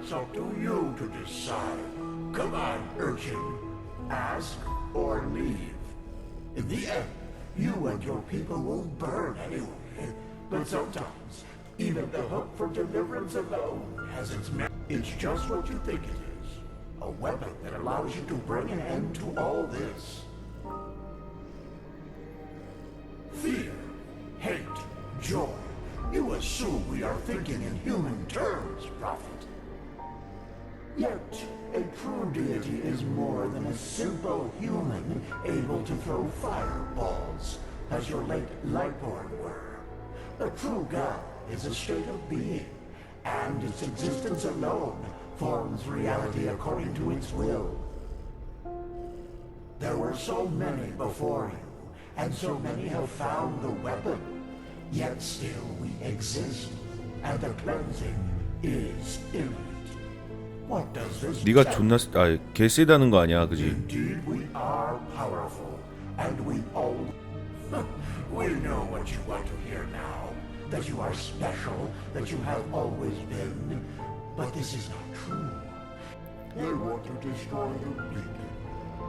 it's up to you to decide. Come on, urchin. Ask or leave. In the end, you and your people will burn anyway. But sometimes, even the hope for deliverance alone has its merit. It's just what you think it is. A weapon that allows you to bring an end to all this. Fear, hate, joy. You assume we are thinking in human terms, Prophet. Yet, a true deity is more than a simple human able to throw fireballs, as your late Lightborn were. A true God is a state of being, and its existence alone forms reality according to its will. There were so many before you, and so many have found the weapon. Yet still we exist, and the cleansing is imminent. What does this 네가 존나 개 세다는 거 아니야, 그지? Indeed we are powerful, and we all we know what you want to hear now. That you are special, that you have always been. But this is not true. They want to destroy the beacon.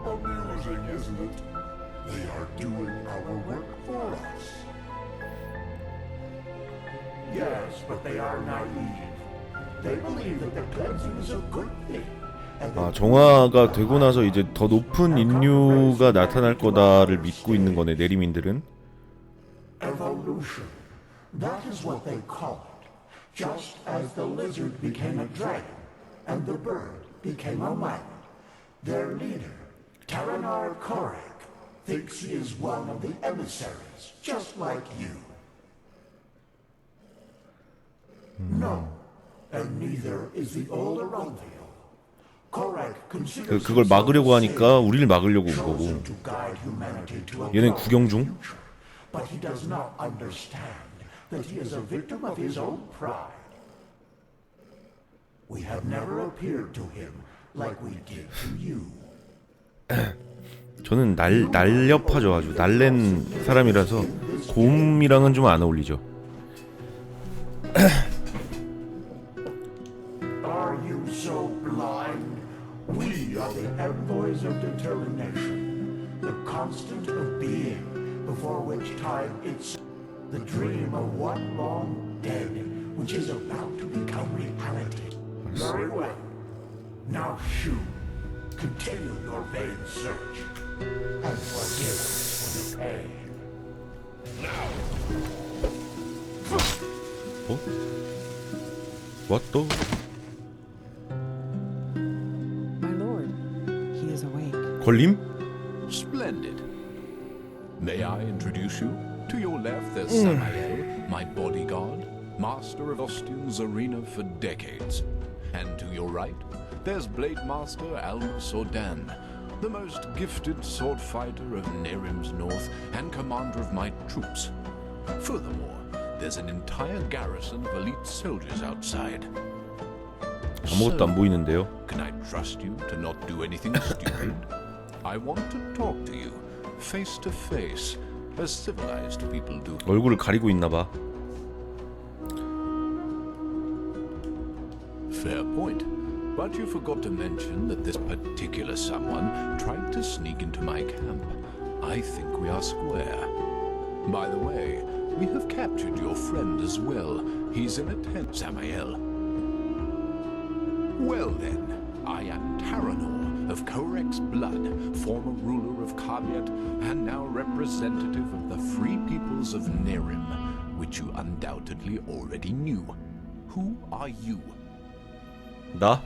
Amusing, isn't it? They are doing our work for us. Yes, but they are naive. They believe that the cleansing is a good thing. 정화가 되고 나서 이제 더 높은 인류가 나타날 거다를 믿고 있는 거네, 내리민들은. Evolution. That is what they call it. Just as the lizard became a dragon, and the bird became a man. Their leader, Taranar Korek, thinks he is one of the emissaries, just like you. No, and neither is the old Aronville. Korek considers 그걸 막으려고 하니까 우리를 막으려고 온 거고. 얘는 구경 중. But he does not understand that he is a victim of his own pride. We have never appeared to him like we did to you. 저는 날렵하죠. 아주 날랜 사람이라서 곰이랑은 좀 안 어울리죠. Are you so blind? We are the envoys of determination, the constant of being, before which time it's the dream of one long dead, which is about to become reality. Very well. Now shoot. Continue your vain search, and forgive us for the pain. What the? My lord, he is awake. 걸림? Splendid. May I introduce you? To your left, there's Samael, my bodyguard, master of Ostian's arena for decades. And to your right, there's Blade Master Almus Ordan, the most gifted sword fighter of Nerim's north and commander of my troops. Furthermore, there's an entire garrison of elite soldiers outside. 아무것도 안 보이는데요. Can I trust you to not do anything stupid? I want to talk to you, face to face, as civilized people do. 얼굴을 가리고 있나 봐. Fair point. But you forgot to mention that this particular someone tried to sneak into my camp. I think we are square. By the way, we have captured your friend as well. He's in a tent, Samael. Well then, I am Taranor of Korek's blood, former ruler of Kabiet, and now representative of the free peoples of Nerim, which you undoubtedly already knew. Who are you? 나?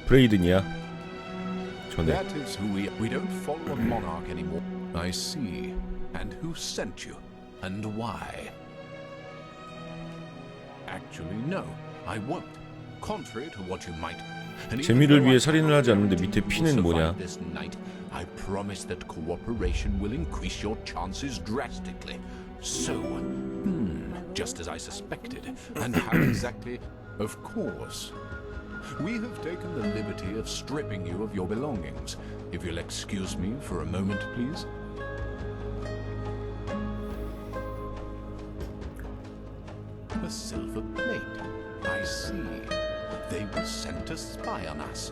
브레이든이야. 전에. That is who we don't follow a monarch anymore. I see. And who sent you? And why? Actually, no, I won't. Contrary to what you might. 재미를 위해 살인을 하지 않는데 밑에 피는 뭐냐? This night, I promise that cooperation will increase your chances drastically. So, just as I suspected. And how exactly? Of course. We have taken the liberty of stripping you of your belongings. If you'll excuse me for a moment, please. A silver plate. I see. was sent to spy on us.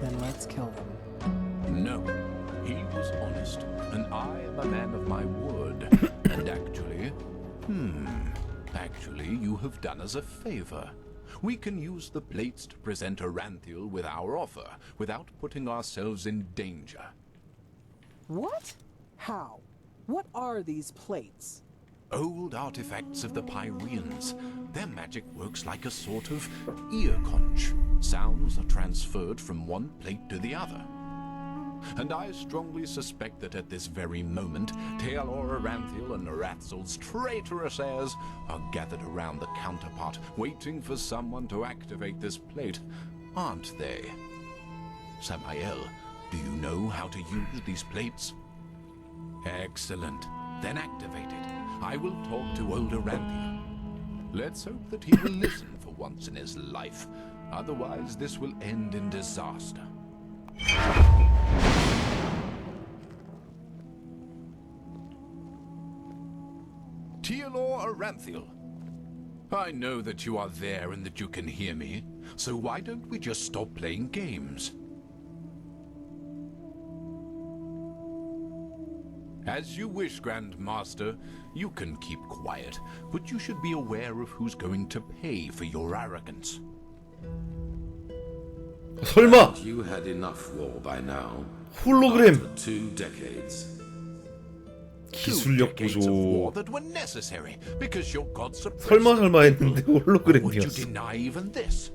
Then let's kill them. No, he was honest, and I am a man of my word. And actually, you have done us a favor. We can use the plates to present Aranthiel with our offer, without putting ourselves in danger. What? How? What are these plates? Old artifacts of the Pyreans. Their magic works like a sort of ear conch. Sounds are transferred from one plate to the other. And I strongly suspect that at this very moment, Taelor Aranthiel and Arathzel's traitorous heirs are gathered around the counterpart, waiting for someone to activate this plate, aren't they? Samael, do you know how to use these plates? Excellent. Then activate it. I will talk to old Aranthiel. Let's hope that he will listen for once in his life. Otherwise, this will end in disaster. Taelor Aranthiel, I know that you are there and that you can hear me, so why don't we just stop playing games? As you wish, Grand Master. You can keep quiet, but you should be aware of who's going to pay for your arrogance. 설마 You had enough war by now. 홀로그램 For 2 decades. 기술력 Decades of war 부족. that were necessary because your gods suppressed 설마 했는데 would you 홀로그램이었어. deny even this?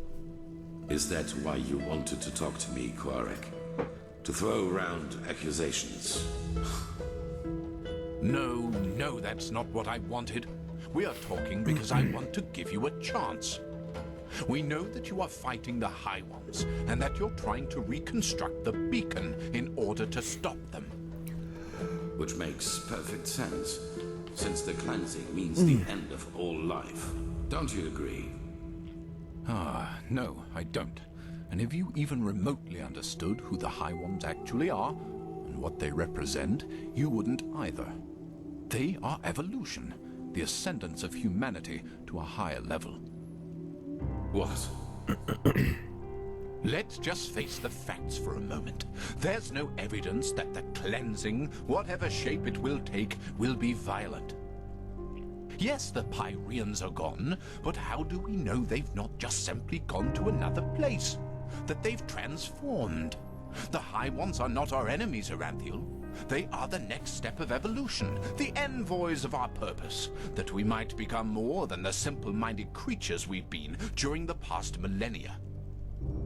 Is that why you wanted to talk to me, Quarek? To throw around accusations? No, that's not what I wanted. We are talking because I want to give you a chance. We know that you are fighting the High Ones, and that you're trying to reconstruct the beacon in order to stop them. Which makes perfect sense, since the cleansing means the end of all life. Don't you agree? No, I don't. And if you even remotely understood who the High Ones actually are, and what they represent, you wouldn't either. They are evolution, the ascendance of humanity to a higher level. What? Let's just face the facts for a moment. There's no evidence that the cleansing, whatever shape it will take, will be violent. Yes, the Pyreans are gone, but how do we know they've not just simply gone to another place? That they've transformed? The High Ones are not our enemies, Aranthiel. They are the next step of evolution, the envoys of our purpose, that we might become more than the simple-minded creatures we've been during the past millennia.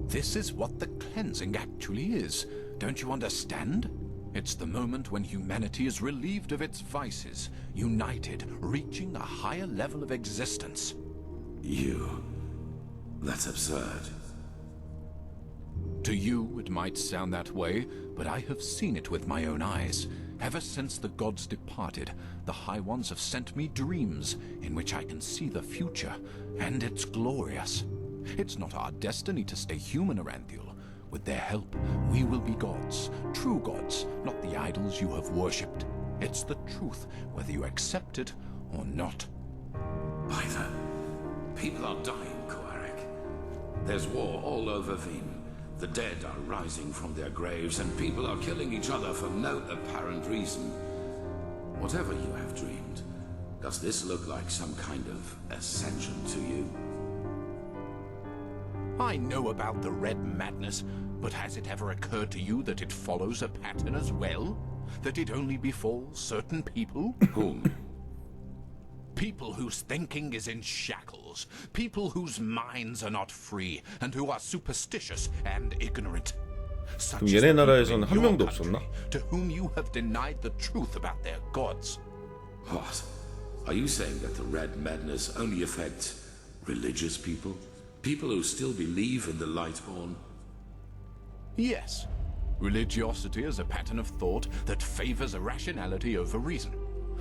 This is what the cleansing actually is. Don't you understand? It's the moment when humanity is relieved of its vices, united, reaching a higher level of existence. That's absurd. To you, it might sound that way, but I have seen it with my own eyes. Ever since the gods departed, the High Ones have sent me dreams in which I can see the future, and it's glorious. It's not our destiny to stay human, Aranthiel. With their help, we will be gods, true gods, not the idols you have worshipped. It's the truth, whether you accept it or not. Either. People are dying, Quarek. There's war all over Veen. The dead are rising from their graves, and people are killing each other for no apparent reason. Whatever you have dreamed, does this look like some kind of ascension to you? I know about the red madness, but has it ever occurred to you that it follows a pattern as well? That it only befalls certain people? Whom? People whose thinking is in shackles. People whose minds are not free, and who are superstitious and ignorant. Such 그럼 as 얘네 the people 나라에서는 in 한 your 명도 country, 없었나? to whom you have denied the truth about their gods. What? Are you saying that the Red Madness only affects religious people? People who still believe in the Lightborn? Yes. Religiosity is a pattern of thought that favors irrationality over reason.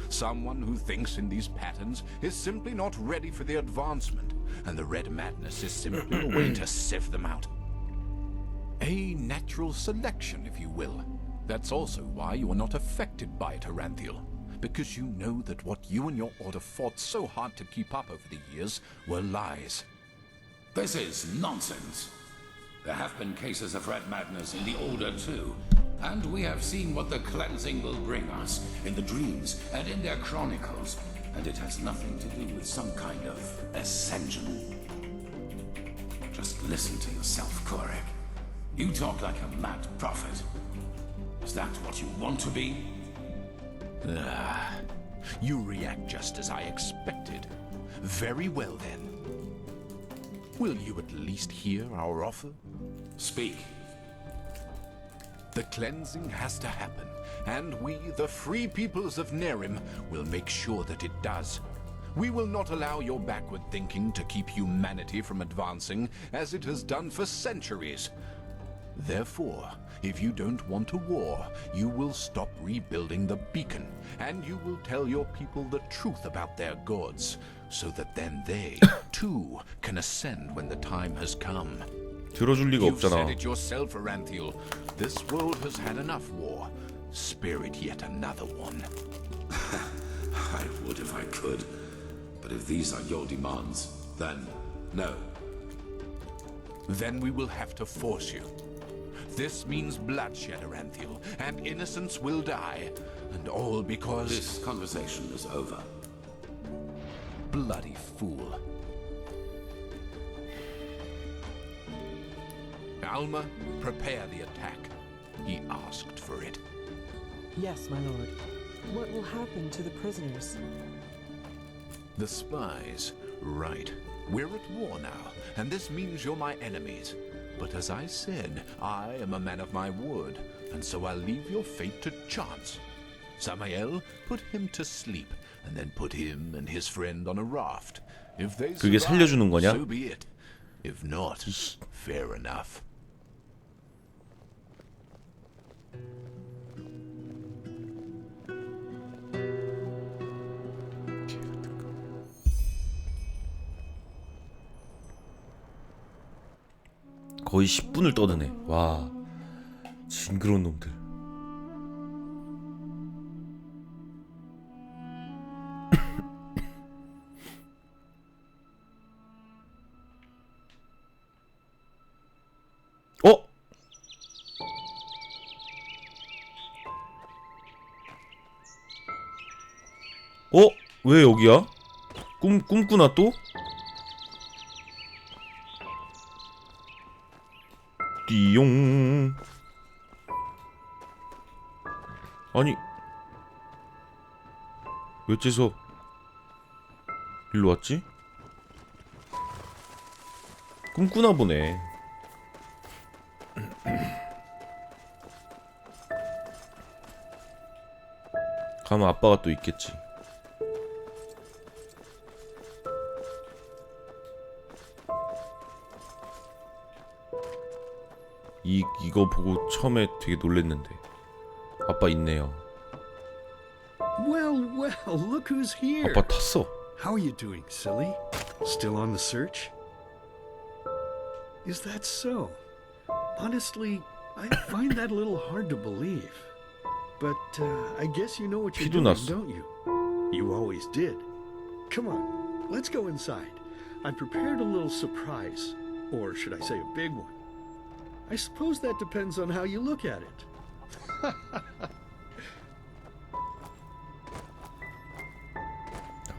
Someone who thinks in these patterns is simply not ready for the advancement, and the red madness is simply a way to sift them out. A natural selection, if you will. That's also why you are not affected by it, Aranthiel, because you know that what you and your order fought so hard to keep up over the years were lies. This is nonsense. There have been cases of red madness in the Order too, and we have seen what the cleansing will bring us in the dreams and in their chronicles, and it has nothing to do with some kind of ascension. Just listen to yourself, Korek. You talk like a mad prophet. Is that what you want to be? You react just as I expected. Very well then. Will you at least hear our offer? Speak. The cleansing has to happen, and we, the free peoples of Nerim, will make sure that it does. We will not allow your backward thinking to keep humanity from advancing, as it has done for centuries. Therefore, if you don't want a war, you will stop rebuilding the beacon, and you will tell your people the truth about their gods, so that then they, too, can ascend when the time has come. 들어줄 리가 You've said 없잖아. it yourself, Aranthiel. This world has had enough war. Spare it yet another one. I would if I could. But if these are your demands, then no. Then we will have to force you. This means bloodshed, Aranthiel, and innocents will die. And all because... This conversation is over. Bloody fool. Alma, prepare the attack. He asked for it. Yes, my lord. What will happen to the prisoners? The spies. Right. We're at war now, and this means you're my enemies. But as I said, I am a man of my word, and so I'll leave your fate to chance. Samael, put him to sleep, and then put him and his friend on a raft. If they 그게 survive, 살려주는 거냐? so be it. If not, fair enough. 거의 10분을 떠드네. 와, 징그러운 놈들. 어? 어? 왜 여기야? 꿈꾸나 또? 띠용. 아니, 왜 째서 일로 왔지? 꿈꾸나 보네. 가면 아빠가 또 있겠지. 이거 보고 처음에 되게 놀랬는데 아빠 있네요. Well, well, look who's here. 아빠 탔어. How are you doing, silly? Still on the search? Is that so? Honestly, I find that a little hard to believe. But I guess you know what you're 피도 doing, 났어. don't you? You always did. Come on, let's go inside. I prepared a little surprise. Or should I say a big one? I suppose that depends on how you look at it.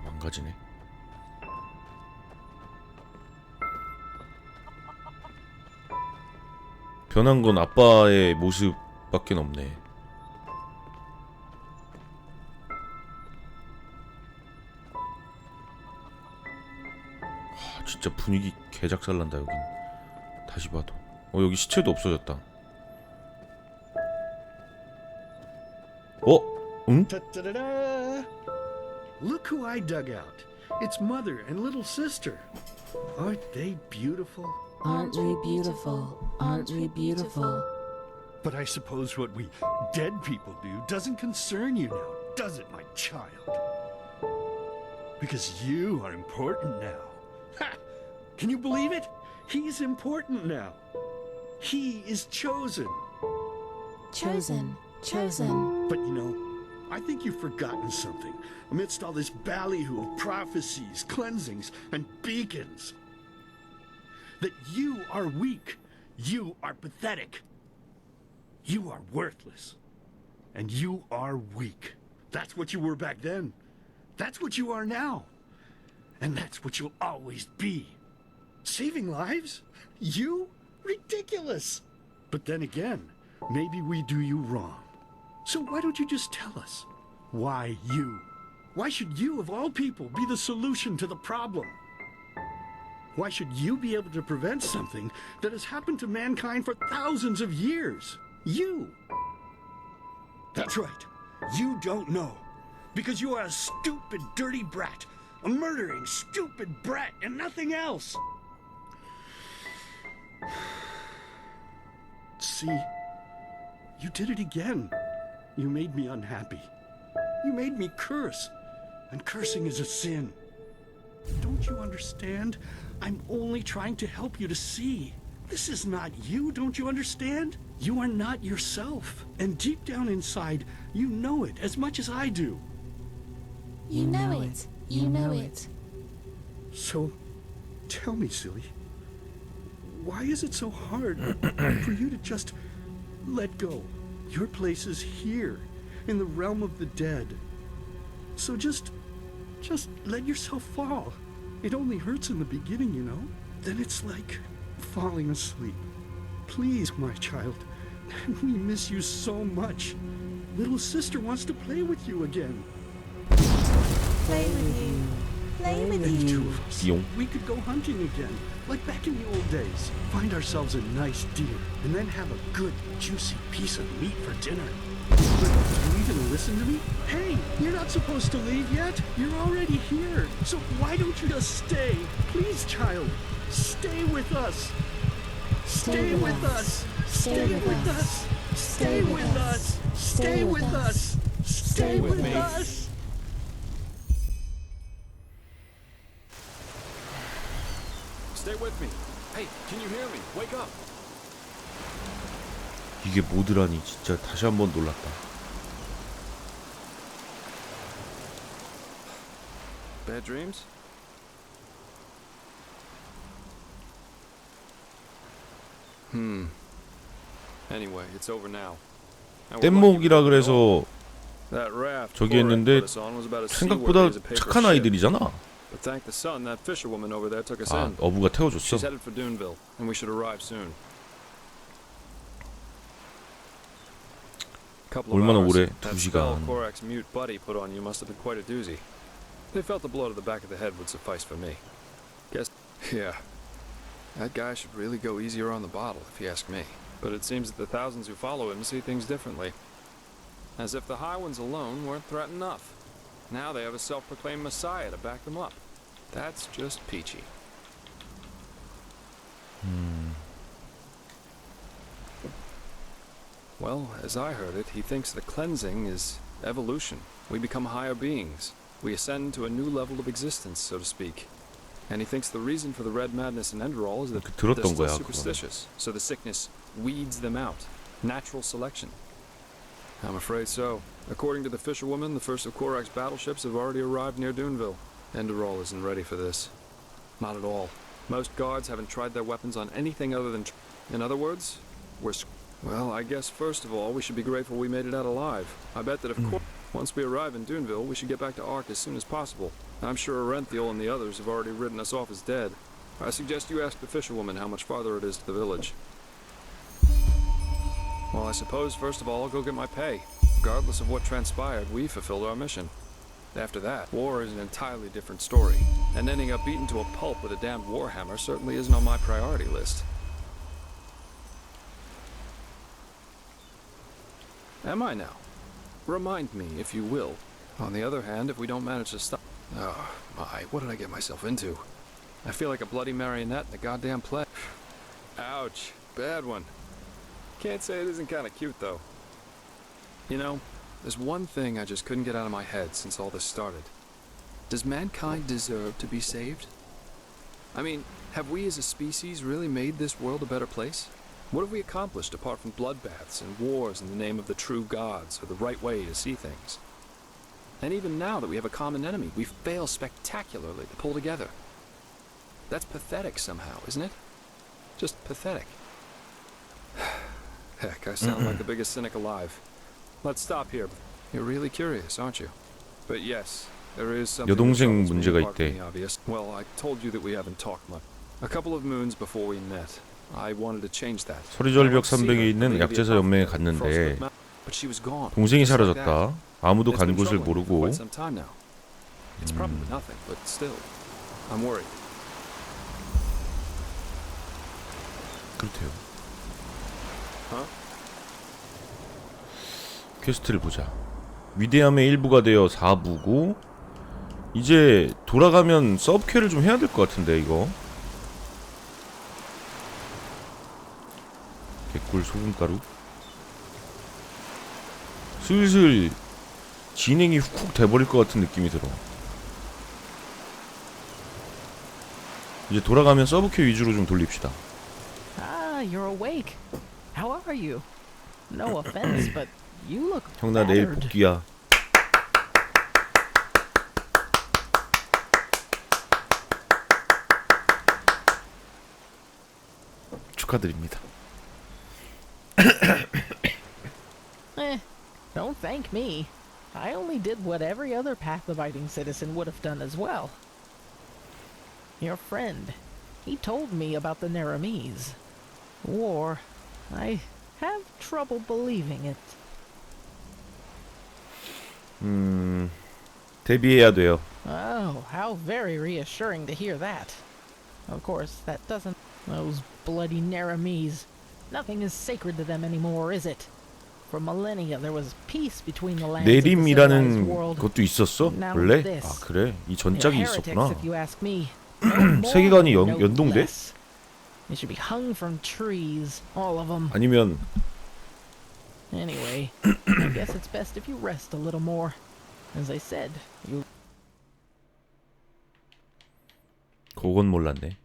망가지네. 변한 건 아빠의 모습밖에 없네. 진짜 분위기 개작살난다 여긴. 다시 봐도. 여기 시체도 없어졌다. 응? Ta-da-da-da! Look who I dug out. It's mother and little sister. Aren't they beautiful? Aren't we beautiful? Aren't we beautiful? But I suppose what we dead people do doesn't concern you now, does it, my child? Because you are important now. Ha! Can you believe it? He's important now. He is chosen. Chosen. Chosen. But you know, I think you've forgotten something amidst all this ballyhoo of prophecies, cleansings, and beacons. That you are weak. You are pathetic. You are worthless. And you are weak. That's what you were back then. That's what you are now. And that's what you'll always be. Saving lives? You? Ridiculous. But then again, maybe we do you wrong. So why don't you just tell us? Why you? Why should you, of all people, be the solution to the problem? Why should you be able to prevent something that has happened to mankind for thousands of years? You! That's right. You don't know. Because you are a stupid, dirty brat. A murdering, stupid brat and nothing else. See? You did it again. You made me unhappy. You made me curse. And cursing is a sin. Don't you understand? I'm only trying to help you to see. This is not you, don't you understand? You are not yourself. And deep down inside, you know it as much as I do. You know it. You know it. So, tell me, silly, why is it so hard for you to just let go? Your place is here, in the realm of the dead. So just let yourself fall. It only hurts in the beginning, you know? Then it's like falling asleep. Please, my child, we miss you so much. Little sister wants to play with you again. Play with you. Play with And you. two of us, Yonk. we could go hunting again, like back in the old days. Find ourselves a nice deer, and then have a good, juicy piece of meat for dinner. But do you even listen to me? Hey, you're not supposed to leave yet. You're already here. So why don't you just stay? Please, child, stay with us. Stay with us. Stay with us. Stay with us. Stay with us. Stay with us. Stay with me. Hey, can you hear me? Wake up. 이게 모드라니 진짜 다시 한번 놀랐다. Bad dreams? Anyway, it's over now. 뗏목이라 그래서 That raft 저기 Korak 했는데 put us on was about as 생각보다 seaworthy as a paper 착한 ship. 아이들이잖아. But thank the sun, that fisherwoman over there took us 아, in. 어부가 She's 태워줬어. headed for Duneville, and we should arrive soon. Couple of 얼마나 hours. 오래? That 2시간. spell Korak's mute buddy put on you must have been quite a doozy. They felt the blow to the back of the head would suffice for me. Guess, yeah. That guy should really go easier on the bottle, if you ask me. But it seems that the thousands who follow him see things differently. As if the high ones alone weren't threat enough. Now they have a self-proclaimed messiah to back them up. That's just peachy. Well, as I heard it, he thinks the cleansing is evolution. We become higher beings. We ascend to a new level of existence, so to speak. And he thinks the reason for the red madness in Enderall is that they're 들었던 still 거야, superstitious, so the sickness weeds them out. Natural selection. I'm afraid so. According to the fisherwoman, the first of Korak's battleships have already arrived near Duneville. Enderall isn't ready for this. Not at all. Most guards haven't tried their weapons on anything other than... In other words, we're... Well, I guess first of all, we should be grateful we made it out alive. I bet that if once we arrive in Duneville, we should get back to Ark as soon as possible. I'm sure Arenthiel and the others have already written us off as dead. I suggest you ask the fisherwoman how much farther it is to the village. Well, I suppose first of all I'll go get my pay. Regardless of what transpired, we fulfilled our mission. After that, war is an entirely different story. And ending up beaten to a pulp with a damned warhammer certainly isn't on my priority list. Am I now? Remind me, if you will. On the other hand, if we don't manage to stop... Oh, my, what did I get myself into? I feel like a bloody marionette in a goddamn play. Ouch, bad one. Can't say it isn't kind of cute, though. You know, there's one thing I just couldn't get out of my head since all this started. Does mankind deserve to be saved? I mean, have we as a species really made this world a better place? What have we accomplished apart from bloodbaths and wars in the name of the true gods or the right way to see things? And even now that we have a common enemy, we fail spectacularly to pull together. That's pathetic somehow, isn't it? Just pathetic. Heck, I sound like the biggest cynic alive. Let's stop here. You're really curious, aren't you? But yes, there is something 여동생 that troubles me 문제가 apart from 있대. the obvious. Well, I told you that we haven't talked much. A couple of moons before we met, I wanted to change that. 서리절벽 산맥에 있는 약제사 연맹에 갔는데 But she was gone. 동생이 Just like 사라졌다. that. 아무도 It's 간 been 곳을 troubling me for 모르고. quite some time now. It's probably nothing, but still, I'm worried. 그렇대요. Huh? 퀘스트를 보자. 위대함의 일부가 되어 4부고 이제 돌아가면 서브퀘를 좀 해야 될 것 같은데 이거. 개꿀 소금가루. 슬슬 진행이 훅 돼버릴 것 같은 느낌이 들어. 이제 돌아가면 서브퀘 위주로 좀 돌립시다. Ah, you're awake. How are you? No offense, but you look 형 나 내일 battered. 복귀야. 축하드립니다. Don't thank me. I only did what every other path-abiding citizen would have done as well. Your friend, he told me about the Naramis. War. I have trouble believing it. 데뷔해야 돼요. Oh, how very reassuring to hear that. Of course, that doesn't... Those bloody Naramis. Nothing is sacred to them anymore, is it? For millennia, there was peace between the lands of the civilized 내림이라는 world. 것도 있었어? Now 원래? this. 아 그래? 이 They're 전작이 heretics, 있었구나. if you ask me. No more, 세계관이 no 연동돼? less. They should be hung from trees, all of them. 아니면 Anyway, I guess it's best if you rest a little more. As I said, you... 그건 몰랐네.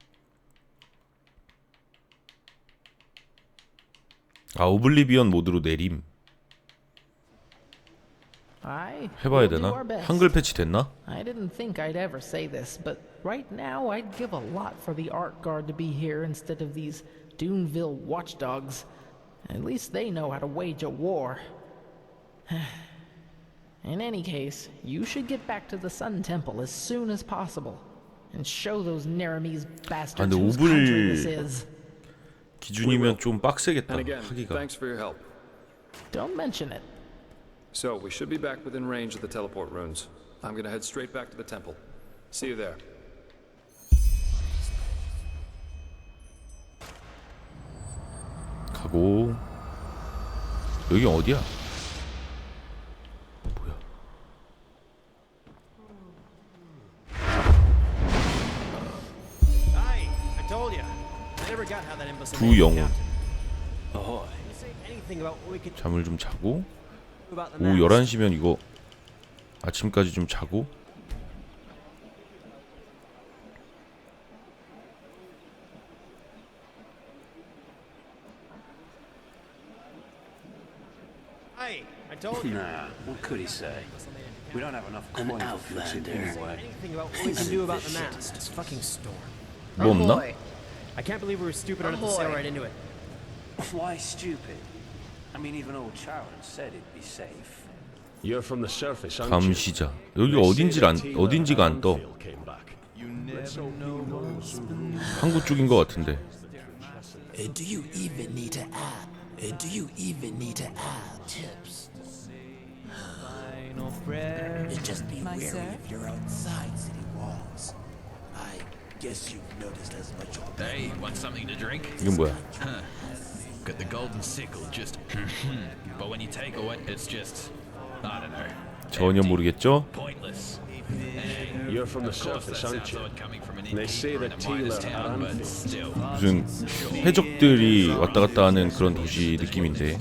아 오블리비언 모드로 내림. I 해봐야 will do 되나? our best. 한글 패치 됐나? I didn't think I'd ever say this, but right now I'd give a lot for the art guard to be here instead of these Duneville watchdogs. At least they know how to wage a war. In any case, you should get back to the Sun Temple as soon as possible and show those Naramis bastards 근데 whose 오블- country this is. 기준이면 좀 빡세겠다. And again, 하기가. thanks for your help. Don't mention it. So, we should be back within range of the teleport runes. I'm gonna head straight back to the temple. See you there. 가고. 여기 어디야? 뭐야? Aye, I told you. I never got how that imbecile 두 영혼. Ahoy. Say anything about what we could 잠을 좀 자고. do about the 오후 mask. 11시면 이거 아침까지 좀 자고. Aye, I told you. Nah, what could he say? We don't have enough coin for fixing anyway. Anything about what we can do about the mask. This fucking storm. 뭐 없나? I can't believe we were stupid enough to sail right into it. Why stupid? I mean, even old Charon said it'd be safe. You're from the surface, aren't you? 감시자. 여기 어딘지가 안 떠. 항구 쪽인 것 같은데. Do you even need to add? Do you even need to add tips? Just be wary if you're outside city walls. I guess you've noticed as much. Hey, want something to drink? 이건 뭐야? Huh. Got the golden sickle, just. But when you take away, it's just. I don't know. 전혀 모르겠죠? Pointless. You're from the surface, aren't you? They say that Tila are Anfield. 무슨 해적들이 왔다 갔다 하는 그런 도시 느낌인데.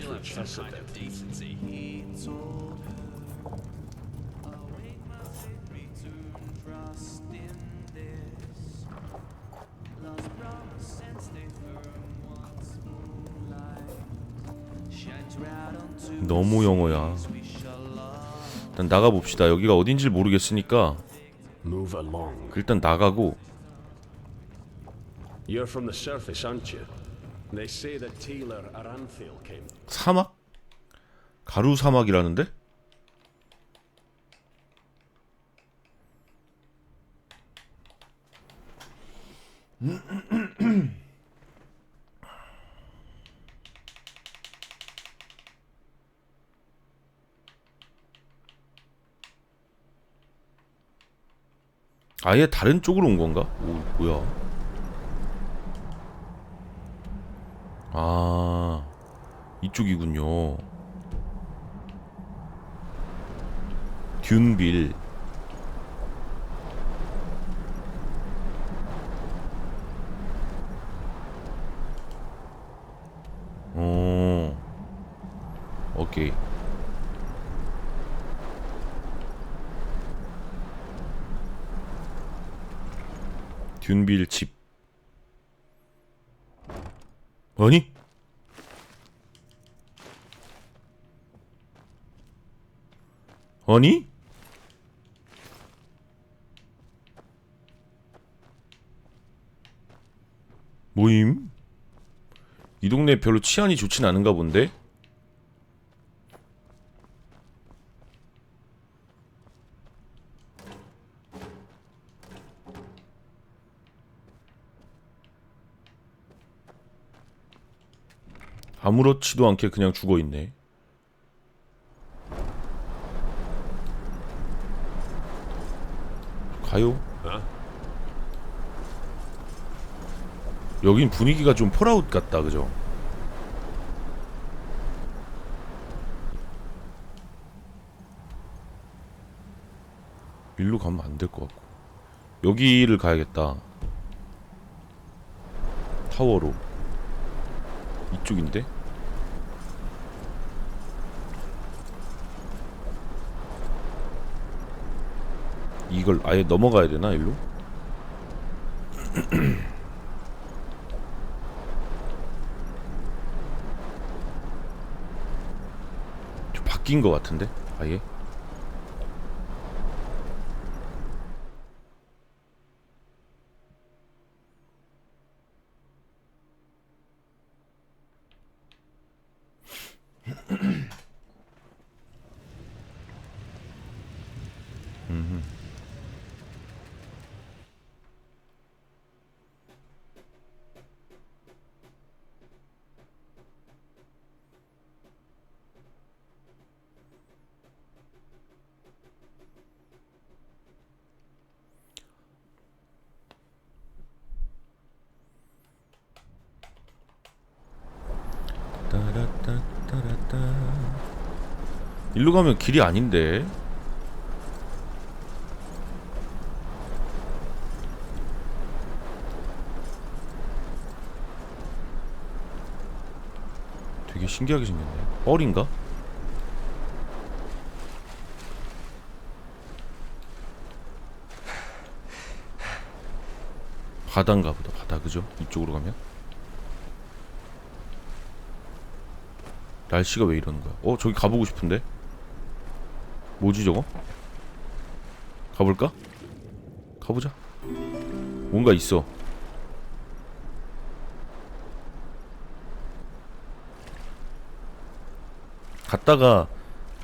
너무 영어야. 일단 나가봅시다. 여기가 어딘지 모르겠으니까 Move along. 일단 나가고. You're from the surface, aren't you? They say that Taylor Aranthil came. 사막? 가루 사막이라는데? 아예 다른 쪽으로 온 건가? 오, 뭐야? 아, 이쪽이군요. 듄빌. 오, 오케이. 듄빌 집. 아니? 아니? 뭐임? 이 동네 별로 치안이 좋진 않은가 본데? 아무렇지도 않게 그냥 죽어있네. 가요? 여긴 분위기가 좀 폴아웃 같다, 그죠? 일로 가면 안 될 것 같고. 여기를 가야겠다. 타워로. 이쪽인데? 이걸 아예 넘어가야 되나, 일로? 좀 바뀐 것 같은데? 아예? 일로 가면 길이 아닌데. 되게 신기하게 생겼네. 뻘인가? 바다인가 보다. 바다, 그죠? 이쪽으로 가면. 날씨가 왜 이러는 거야? 저기 가보고 싶은데? 뭐지 저거? 가볼까? 가보자. 뭔가 있어. 갔다가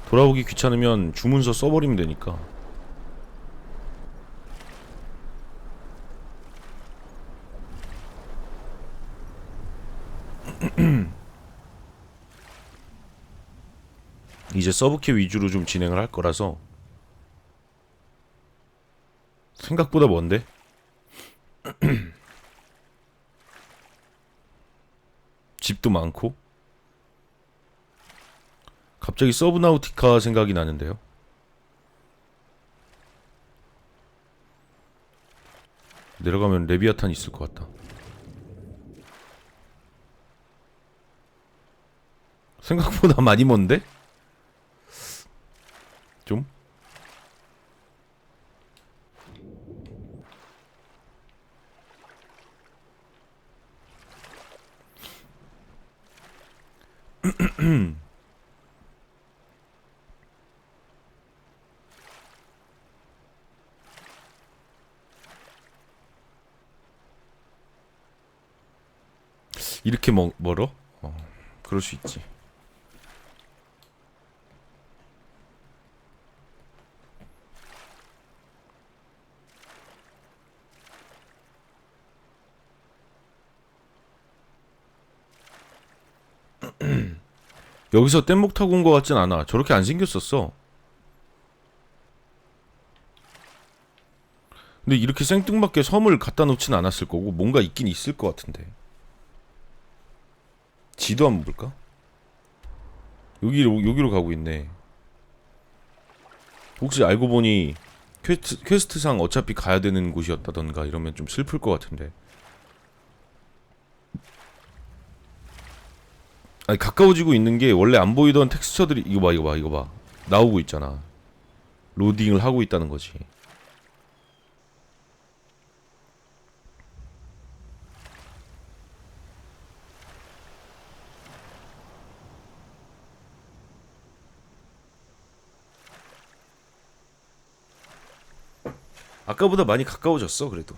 돌아오기 귀찮으면 주문서 써버리면 되니까. 이제 서브캐 위주로 좀 진행을 할 거라서. 생각보다 먼데? 집도 많고. 갑자기 서브나우티카 생각이 나는데요. 내려가면 레비아탄 있을 것 같다. 생각보다 많이 먼데? 좀? 이렇게 멀어? 그럴 수 있지. 여기서 뗏목 타고 온 것 같진 않아. 저렇게 안 생겼었어. 근데 이렇게 생뚱맞게 섬을 갖다 놓진 않았을 거고 뭔가 있긴 있을 것 같은데. 지도 한번 볼까? 여기로 가고 있네. 혹시 알고 보니 퀘스트상 어차피 가야 되는 곳이었다던가 이러면 좀 슬플 것 같은데. 아니, 가까워지고 있는 게 원래 안 보이던 텍스처들이 이거 봐 나오고 있잖아. 로딩을 하고 있다는 거지. 아까보다 많이 가까워졌어. 그래도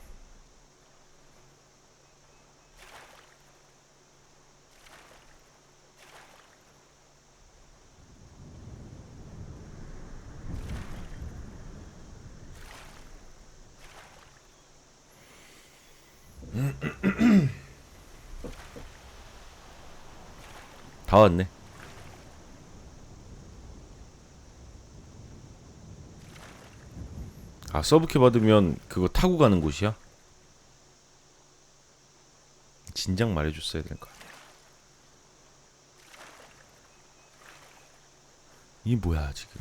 다 왔네. 아, 서브캐 받으면 그거 타고 가는 곳이야? 진작 말해줬어야 될 거 아니야. 이게 뭐야 지금.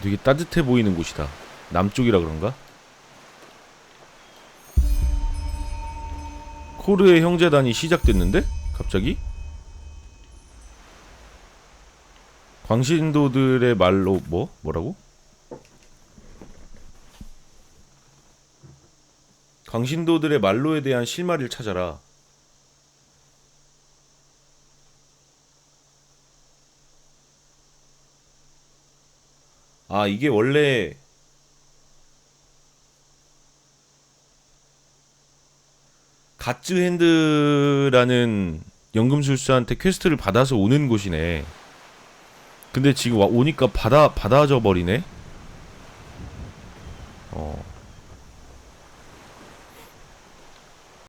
되게 따뜻해 보이는 곳이다. 남쪽이라 그런가? 코르의 형제단이 시작됐는데? 갑자기? 광신도들의 말로 뭐라고? 광신도들의 말로에 대한 실마리를 찾아라. 아, 이게 원래 가츠핸드라는 연금술사한테 퀘스트를 받아서 오는 곳이네. 근데 지금 오니까 받아져 버리네.